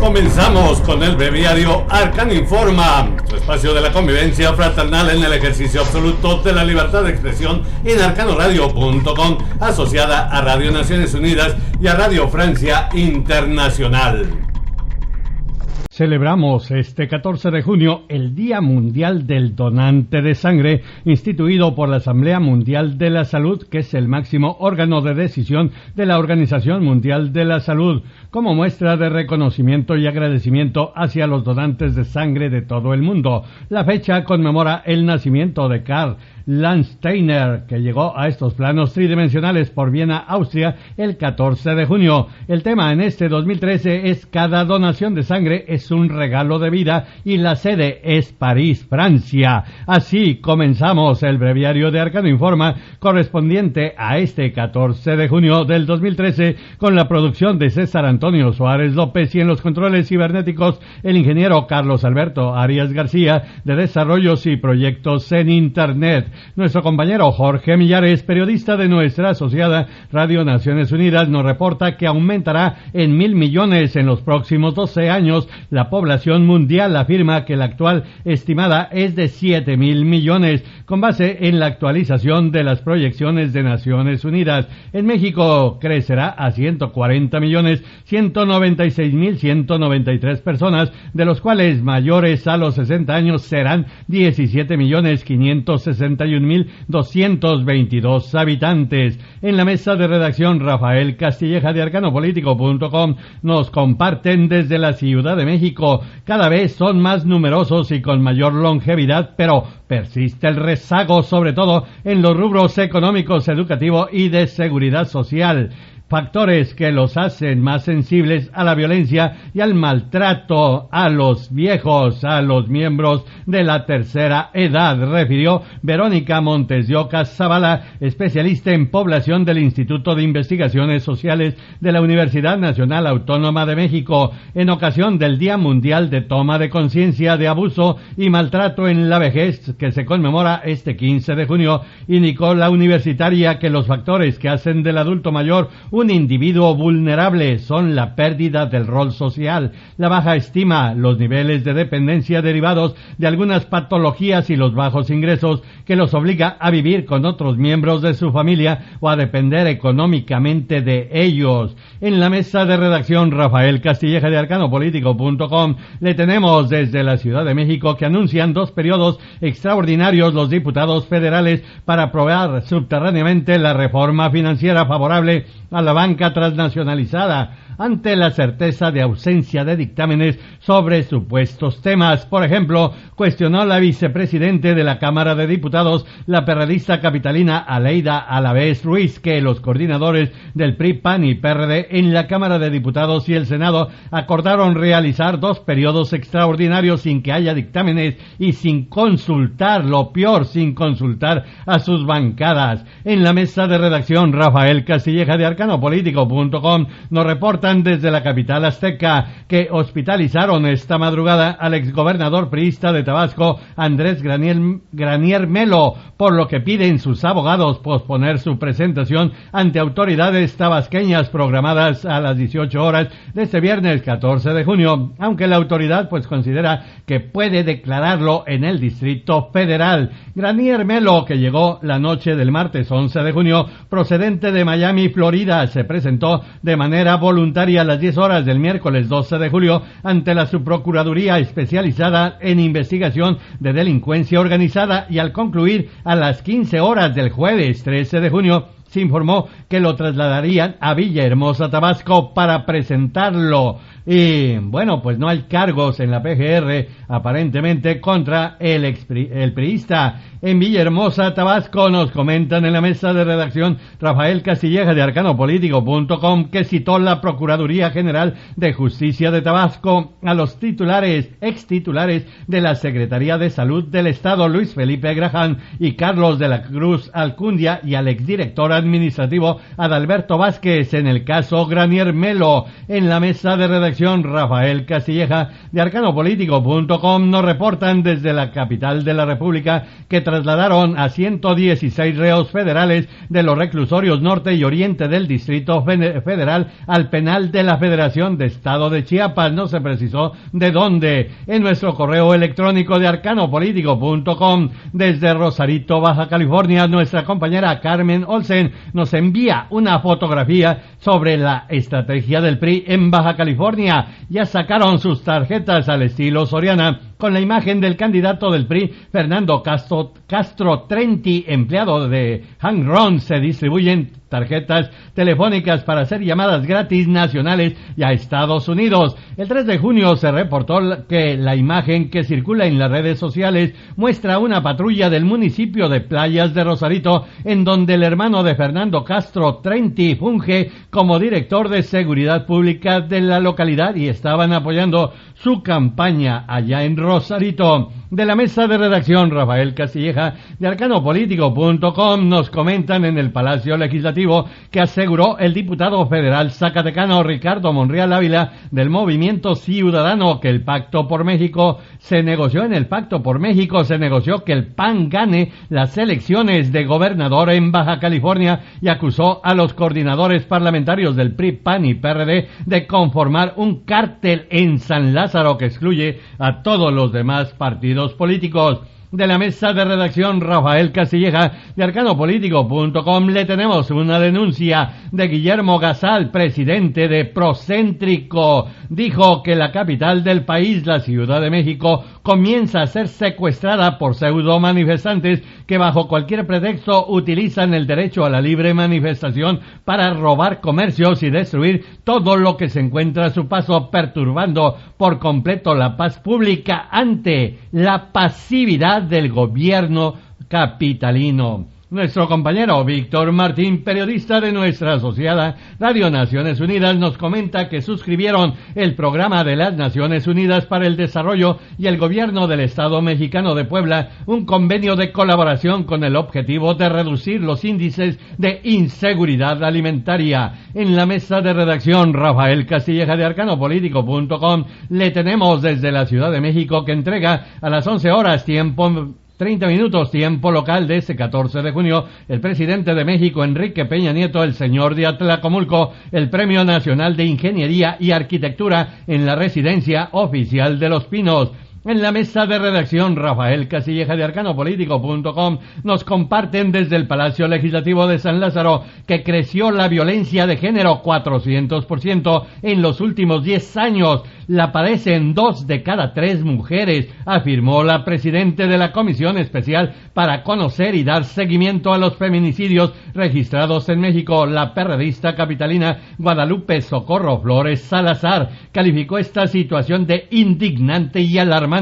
Comenzamos con el breviario Arcano Informa, su espacio de la convivencia fraternal en el ejercicio absoluto de la libertad de expresión en arcanoradio.com, asociada a Radio Naciones Unidas y a Radio Francia Internacional. Celebramos este 14 de junio el Día Mundial del Donante de Sangre, instituido por la Asamblea Mundial de la Salud, que es el máximo órgano de decisión de la Organización Mundial de la Salud, como muestra de reconocimiento y agradecimiento hacia los donantes de sangre de todo el mundo. La fecha conmemora el nacimiento de Karl Landsteiner, que llegó a estos planos tridimensionales por Viena, Austria, el 14 de junio. El tema en este 2013 es Cada donación de sangre es un regalo de vida y la sede es París, Francia. Así comenzamos el breviario de Arcano Informa correspondiente a este 14 de junio del 2013 con la producción de César Antonio Suárez López y en los controles cibernéticos el ingeniero Carlos Alberto Arias García de Desarrollos y Proyectos en Internet. Nuestro compañero Jorge Millares, periodista de nuestra asociada Radio Naciones Unidas, nos reporta que aumentará en 1.000 millones en los próximos 12 años la población mundial. Afirma que la actual estimada es de 7.000 millones, con base en la actualización de las proyecciones de Naciones Unidas. En México crecerá a 140.196.193 personas, de los cuales mayores a los 60 años serán 17.561.222 habitantes. En la mesa de redacción, Rafael Castilleja de arcanopolítico.com nos comparten desde la Ciudad de México. Cada vez son más numerosos y con mayor longevidad, pero persiste el rezago, sobre todo en los rubros económicos, educativo y de seguridad social. Factores que los hacen más sensibles a la violencia y al maltrato a los viejos, a los miembros de la tercera edad, refirió Verónica Montes de Oca Zavala, especialista en población del Instituto de Investigaciones Sociales de la Universidad Nacional Autónoma de México, en ocasión del Día Mundial de Toma de Conciencia de Abuso y Maltrato en la Vejez, que se conmemora este 15 de junio. Indicó la universitaria que los factores que hacen del adulto mayor un individuo vulnerable son la pérdida del rol social, la baja estima, los niveles de dependencia derivados de algunas patologías y los bajos ingresos que los obliga a vivir con otros miembros de su familia o a depender económicamente de ellos. En la mesa de redacción, Rafael Castilleja de arcanopolítico.com le tenemos desde la Ciudad de México que anuncian 2 periodos extraordinarios los diputados federales para aprobar subterráneamente la reforma financiera favorable a la banca transnacionalizada, ante la certeza de ausencia de dictámenes sobre supuestos temas. Por ejemplo, cuestionó la vicepresidente de la Cámara de Diputados, la perredista capitalina Aleida Alavés Ruiz, que los coordinadores del PRI, PAN y PRD en la Cámara de Diputados y el Senado acordaron realizar 2 periodos extraordinarios sin que haya dictámenes y sin consultar, lo peor, sin consultar a sus bancadas. En la mesa de redacción, Rafael Castilleja de arcanopolítico.com nos reporta desde la capital azteca que hospitalizaron esta madrugada al exgobernador priista de Tabasco, Andrés Granier Melo, por lo que piden sus abogados posponer su presentación ante autoridades tabasqueñas programadas a las 18 horas de este viernes 14 de junio, aunque la autoridad considera que puede declararlo en el Distrito Federal. Granier Melo, que llegó la noche del martes 11 de junio procedente de Miami, Florida, se presentó de manera voluntaria a las 10 horas del miércoles 12 de julio ante la Subprocuraduría especializada en investigación de delincuencia organizada y al concluir a las 15 horas del jueves 13 de junio se informó que lo trasladarían a Villahermosa, Tabasco, para presentarlo. Y bueno, pues no hay cargos en la PGR aparentemente contra el priista. En Villahermosa, Tabasco, nos comentan en la mesa de redacción Rafael Castilleja de arcanopolítico.com que citó la Procuraduría General de Justicia de Tabasco a los extitulares de la Secretaría de Salud del Estado, Luis Felipe Graján y Carlos de la Cruz Alcundia, y al exdirector administrativo Adalberto Vázquez en el caso Granier Melo. En la mesa de redacción, Rafael Castilleja de arcanopolítico.com nos reportan desde la capital de la República que trasladaron a 116 reos federales de los reclusorios norte y oriente del Distrito Federal al penal de la Federación de Estado de Chiapas. No se precisó de dónde. En nuestro correo electrónico de arcanopolítico.com, desde Rosarito, Baja California, nuestra compañera Carmen Olsen nos envía una fotografía sobre la estrategia del PRI en Baja California. Ya sacaron sus tarjetas al estilo Soriana con la imagen del candidato del PRI, Fernando Castro Trenti, empleado de Hank Ron. Se distribuyen tarjetas telefónicas para hacer llamadas gratis nacionales y a Estados Unidos. El 3 de junio se reportó que la imagen que circula en las redes sociales muestra una patrulla del municipio de Playas de Rosarito, en donde el hermano de Fernando Castro Trenti funge como director de seguridad pública de la localidad y estaban apoyando su campaña allá en Rosarito. De la mesa de redacción, Rafael Castilleja de arcanopolítico.com nos comentan en el Palacio Legislativo que aseguró el diputado federal zacatecano Ricardo Monreal Ávila del Movimiento Ciudadano que el Pacto por México se negoció que el PAN gane las elecciones de gobernador en Baja California y acusó a los coordinadores parlamentarios del PRI, PAN y PRD de conformar un cártel en San Lázaro que excluye a todos los demás partidos políticos. De la mesa de redacción, Rafael Castilleja de arcanopolítico.com le tenemos una denuncia de Guillermo Gasal, presidente de Procéntrico. Dijo que la capital del país, la Ciudad de México, comienza a ser secuestrada por pseudo manifestantes que bajo cualquier pretexto utilizan el derecho a la libre manifestación para robar comercios y destruir todo lo que se encuentra a su paso, perturbando por completo la paz pública ante la pasividad del gobierno capitalino. Nuestro compañero Víctor Martín, periodista de nuestra asociada Radio Naciones Unidas, nos comenta que suscribieron el programa de las Naciones Unidas para el Desarrollo y el gobierno del Estado mexicano de Puebla un convenio de colaboración con el objetivo de reducir los índices de inseguridad alimentaria. En la mesa de redacción, Rafael Castilleja de arcanopolítico.com le tenemos desde la Ciudad de México que entrega a las 11 horas tiempo 30 minutos, tiempo local de este 14 de junio, el presidente de México, Enrique Peña Nieto, el señor de Atlacomulco, el Premio Nacional de Ingeniería y Arquitectura en la Residencia Oficial de Los Pinos. En la mesa de redacción, Rafael Castilleja de arcanopolítico.com nos comparten desde el Palacio Legislativo de San Lázaro que creció la violencia de género 400% en los últimos 10 años. La padecen 2 de cada 3 mujeres, afirmó la presidenta de la Comisión Especial para conocer y dar seguimiento a los feminicidios registrados en México. La perredista capitalina Guadalupe Socorro Flores Salazar calificó esta situación de indignante y alarmante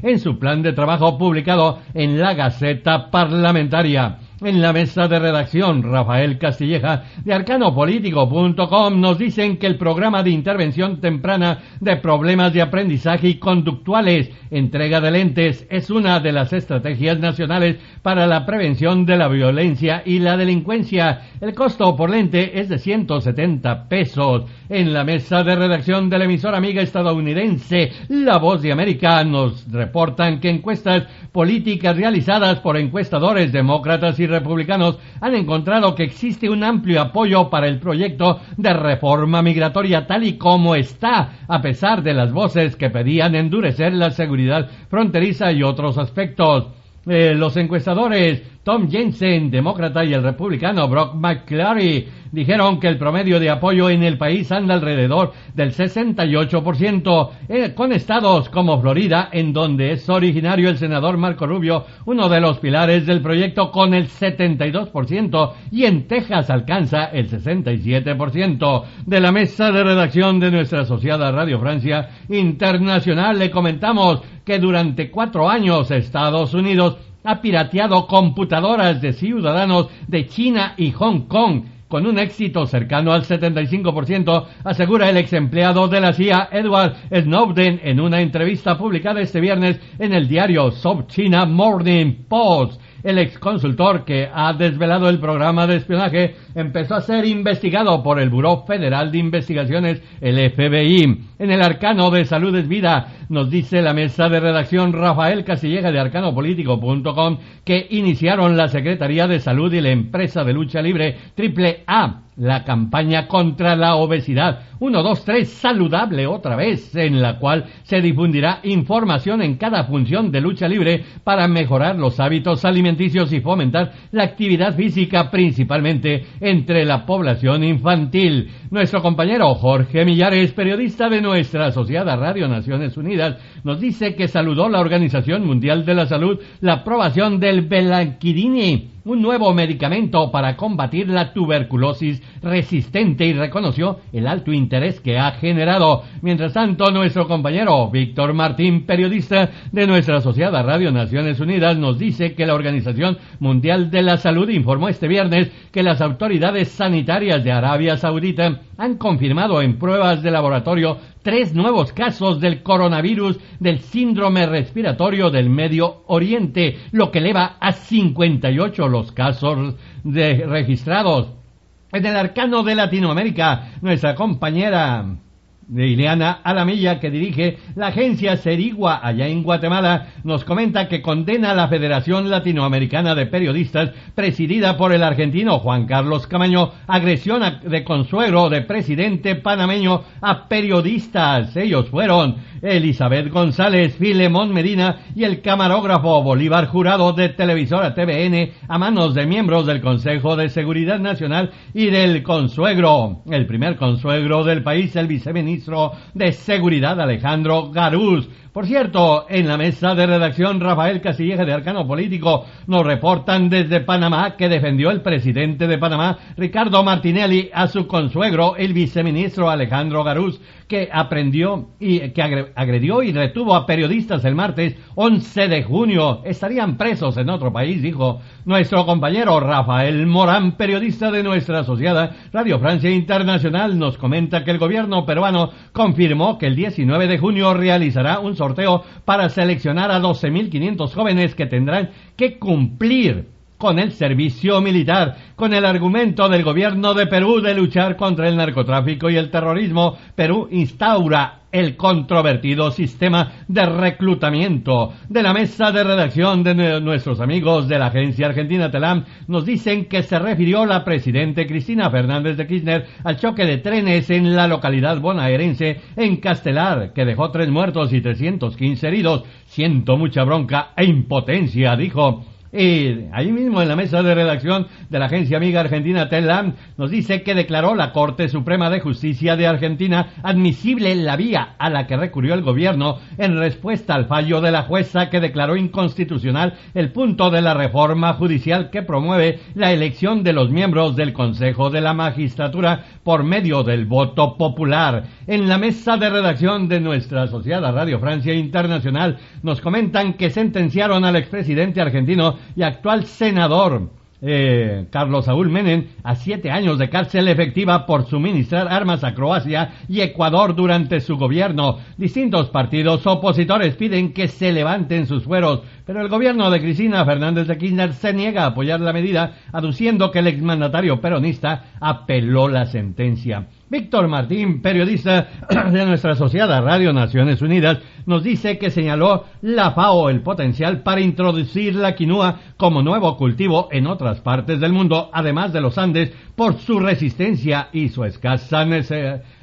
en su plan de trabajo publicado en la Gaceta Parlamentaria. En la mesa de redacción, Rafael Castilleja de arcanopolítico.com nos dicen que el programa de intervención temprana de problemas de aprendizaje y conductuales, entrega de lentes, es una de las estrategias nacionales para la prevención de la violencia y la delincuencia. El costo por lente es de 170 pesos. En la mesa de redacción de la emisora amiga estadounidense La Voz de América nos reportan que encuestas políticas realizadas por encuestadores demócratas y republicanos han encontrado que existe un amplio apoyo para el proyecto de reforma migratoria tal y como está, a pesar de las voces que pedían endurecer la seguridad fronteriza y otros aspectos. Los encuestadores Tom Jensen, demócrata, y el republicano Brock McClary dijeron que el promedio de apoyo en el país anda alrededor del 68%, con estados como Florida, en donde es originario el senador Marco Rubio, uno de los pilares del proyecto, con el 72%, y en Texas alcanza el 67%. De la mesa de redacción de nuestra asociada Radio Francia Internacional le comentamos que durante 4 años Estados Unidos ha pirateado computadoras de ciudadanos de China y Hong Kong, con un éxito cercano al 75%, asegura el ex empleado de la CIA Edward Snowden en una entrevista publicada este viernes en el diario South China Morning Post. el exconsultor que ha desvelado el programa de espionaje empezó a ser investigado por el Buró Federal de Investigaciones, el FBI. En el Arcano de Salud es Vida, nos dice la mesa de redacción Rafael Castilleja de arcanopolitico.com que iniciaron la Secretaría de Salud y la empresa de lucha libre AAA la campaña contra la obesidad 123 saludable otra vez, en la cual se difundirá información en cada función de lucha libre para mejorar los hábitos alimenticios y fomentar la actividad física, principalmente entre la población infantil. Nuestro compañero Jorge Millares, periodista de nuestra asociada Radio Naciones Unidas, nos dice que saludó la Organización Mundial de la Salud la aprobación del Belanquidine, un nuevo medicamento para combatir la tuberculosis resistente, y reconoció el alto interés que ha generado. Mientras tanto, nuestro compañero Víctor Martín, periodista de nuestra asociada Radio Naciones Unidas, nos dice que la Organización Mundial de la Salud informó este viernes que las autoridades sanitarias de Arabia Saudita han confirmado en pruebas de laboratorio 3 nuevos casos del coronavirus del síndrome respiratorio del Medio Oriente, lo que eleva a 58 los casos registrados. En el Arcano de Latinoamérica, nuestra compañera Ileana Alamilla, que dirige la agencia Serigua allá en Guatemala, nos comenta que condena a la Federación Latinoamericana de Periodistas, presidida por el argentino Juan Carlos Camaño, agresión de consuegro de presidente panameño a periodistas. Ellos fueron Elizabeth González, Filemón Medina y el camarógrafo Bolívar Jurado de Televisora TVN, a manos de miembros del Consejo de Seguridad Nacional y del consuegro, el primer consuegro del país, el viceministro de Seguridad Alejandro Garús. Por cierto, en la mesa de redacción Rafael Castilleja de Arcano Político nos reportan desde Panamá que defendió el presidente de Panamá, Ricardo Martinelli, a su consuegro, el viceministro Alejandro Garús, que agredió y retuvo a periodistas el martes 11 de junio. Estarían presos en otro país, dijo nuestro compañero Rafael Morán, periodista de nuestra asociada Radio Francia Internacional. Nos comenta que el gobierno peruano confirmó que el 19 de junio realizará un sorteo para seleccionar a 12.500 jóvenes que tendrán que cumplir con el servicio militar, con el argumento del gobierno de Perú de luchar contra el narcotráfico y el terrorismo. Perú instaura el controvertido sistema de reclutamiento. De la mesa de redacción de nuestros amigos de la agencia argentina Telam, nos dicen que se refirió la presidente Cristina Fernández de Kirchner al choque de trenes en la localidad bonaerense en Castelar, que dejó 3 muertos y 315 heridos. Siento mucha bronca e impotencia, dijo. Y ahí mismo en la mesa de redacción de la agencia amiga argentina Telam nos dice que declaró la Corte Suprema de Justicia de Argentina admisible la vía a la que recurrió el gobierno en respuesta al fallo de la jueza que declaró inconstitucional el punto de la reforma judicial que promueve la elección de los miembros del Consejo de la Magistratura por medio del voto popular. En la mesa de redacción de nuestra asociada Radio Francia Internacional nos comentan que sentenciaron al expresidente argentino y actual senador Carlos Saúl Menem a 7 años de cárcel efectiva por suministrar armas a Croacia y Ecuador durante su gobierno. Distintos partidos opositores piden que se levanten sus fueros, pero el gobierno de Cristina Fernández de Kirchner se niega a apoyar la medida, aduciendo que el exmandatario peronista apeló la sentencia. Víctor Martín, periodista de nuestra asociada Radio Naciones Unidas, nos dice que señaló la FAO el potencial para introducir la quinua como nuevo cultivo en otras partes del mundo, además de los Andes, por su resistencia y su escasa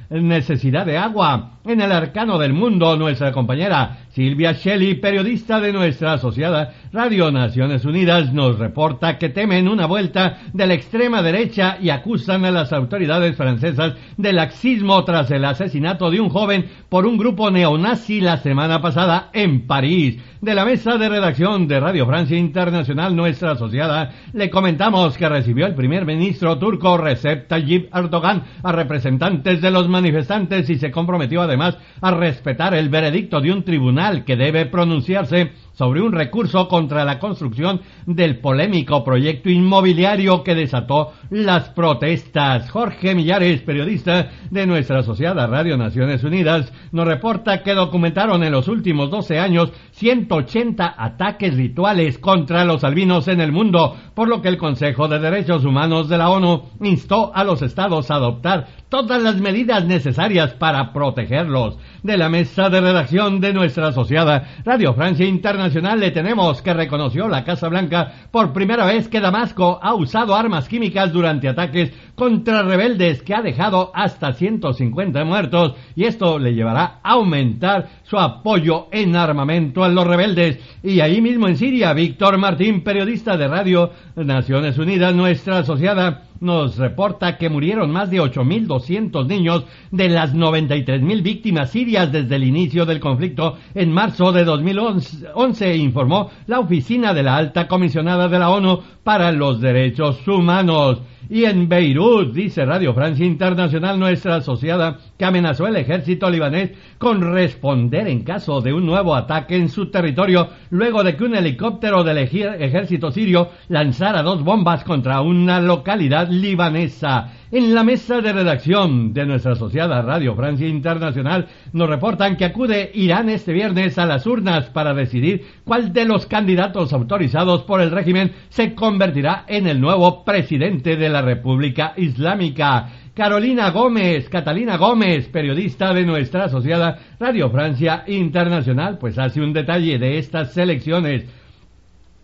necesidad de agua. En el Arcano del Mundo, nuestra compañera Silvia Shelley, periodista de nuestra asociada Radio Naciones Unidas, nos reporta que temen una vuelta de la extrema derecha y acusan a las autoridades francesas de laxismo tras el asesinato de un joven por un grupo neonazi la semana pasada en París. De la mesa de redacción de Radio Francia Internacional, nuestra asociada, le comentamos que recibió el primer ministro turco Recep Tayyip Erdogan a representantes de los manifestantes y se comprometió además a respetar el veredicto de un tribunal que debe pronunciarse sobre un recurso contra la construcción del polémico proyecto inmobiliario que desató las protestas. Jorge Millares, periodista de nuestra asociada Radio Naciones Unidas, nos reporta que documentaron en los últimos 12 años 180 ataques rituales contra los albinos en el mundo, por lo que el Consejo de Derechos Humanos de la ONU instó a los estados a adoptar todas las medidas necesarias para protegerlos. De la mesa de redacción de nuestra asociada Radio Francia Internacional le tenemos que reconoció la Casa Blanca por primera vez que Damasco ha usado armas químicas durante ataques contra rebeldes que ha dejado hasta 150 muertos, y esto le llevará a aumentar su apoyo en armamento a los rebeldes. Y ahí mismo en Siria, Víctor Martín, periodista de Radio Naciones Unidas, nuestra asociada, nos reporta que murieron más de 8.200 niños de las 93.000 víctimas sirias desde el inicio del conflicto en marzo de 2011, informó la oficina de la Alta Comisionada de la ONU para los Derechos Humanos. Y en Beirut, dice Radio Francia Internacional, nuestra asociada, que amenazó el ejército libanés con responder en caso de un nuevo ataque en su territorio, luego de que un helicóptero del ejército sirio lanzara 2 bombas contra una localidad libanesa. En la mesa de redacción de nuestra asociada Radio Francia Internacional nos reportan que acude Irán este viernes a las urnas para decidir cuál de los candidatos autorizados por el régimen se convertirá en el nuevo presidente de la República Islámica. Catalina Gómez, periodista de nuestra asociada Radio Francia Internacional, pues hace un detalle de estas elecciones.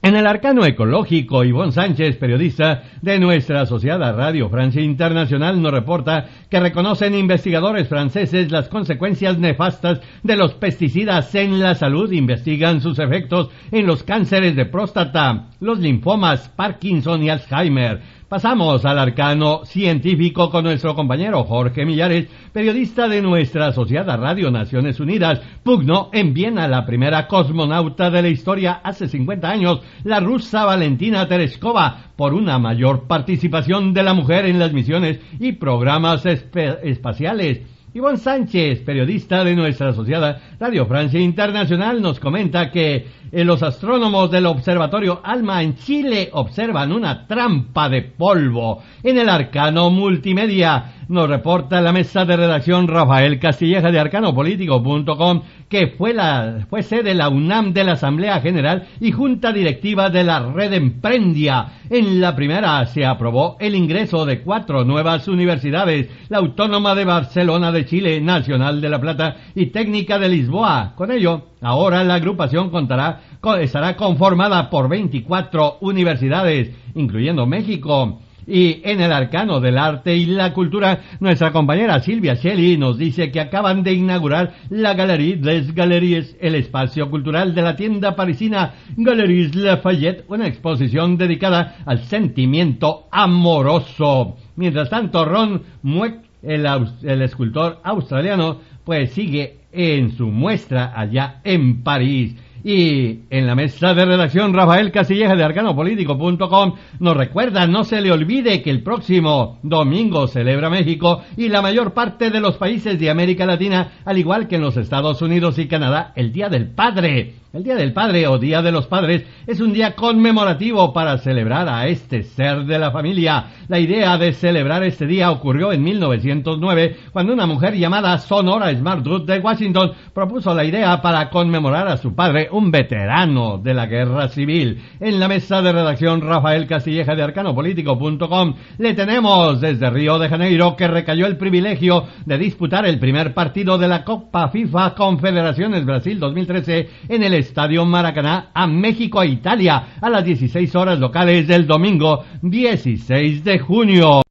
En el arcano ecológico, Ivonne Sánchez, periodista de nuestra asociada Radio Francia Internacional, nos reporta que reconocen investigadores franceses las consecuencias nefastas de los pesticidas en la salud, investigan sus efectos en los cánceres de próstata, los linfomas, Parkinson y Alzheimer. Pasamos al arcano científico con nuestro compañero Jorge Millares, periodista de nuestra asociada Radio Naciones Unidas. Pugnó en Viena la primera cosmonauta de la historia hace 50 años, la rusa Valentina Tereshkova, por una mayor participación de la mujer en las misiones y programas espaciales. Ivonne Sánchez, periodista de nuestra asociada Radio Francia Internacional, nos comenta que los astrónomos del Observatorio ALMA en Chile observan una trampa de polvo. En el arcano multimedia nos reporta la mesa de redacción Rafael Castilleja de arcanopolítico.com que fue sede la UNAM de la Asamblea General y Junta Directiva de la Red Emprendia. En la primera se aprobó el ingreso de 4 nuevas universidades, la Autónoma de Barcelona de Chile, Nacional de La Plata y Técnica de Lisboa. Con ello, ahora la agrupación estará conformada por 24 universidades, incluyendo México. Y en el arcano del arte y la cultura, nuestra compañera Silvia Shelley nos dice que acaban de inaugurar la Galerie des Galeries, el espacio cultural de la tienda parisina Galeries Lafayette, una exposición dedicada al sentimiento amoroso. Mientras tanto, Ron Mueck, el escultor australiano, pues sigue en su muestra allá en París. Y en la mesa de redacción, Rafael Castilleja de arcanopolítico.com nos recuerda, no se le olvide que el próximo domingo celebra México y la mayor parte de los países de América Latina, al igual que en los Estados Unidos y Canadá, el Día del Padre. El Día del Padre o Día de los Padres es un día conmemorativo para celebrar a este ser de la familia. La idea de celebrar este día ocurrió en 1909, cuando una mujer llamada Sonora Smartwood de Washington propuso la idea para conmemorar a su padre, un veterano de la Guerra Civil. En la mesa de redacción, Rafael Castilleja de arcanopolítico.com le tenemos desde Río de Janeiro que recayó el privilegio de disputar el primer partido de la Copa FIFA Confederaciones Brasil 2013 en el Estadio Maracaná a México e Italia a las 16 horas locales del domingo 16 de junio.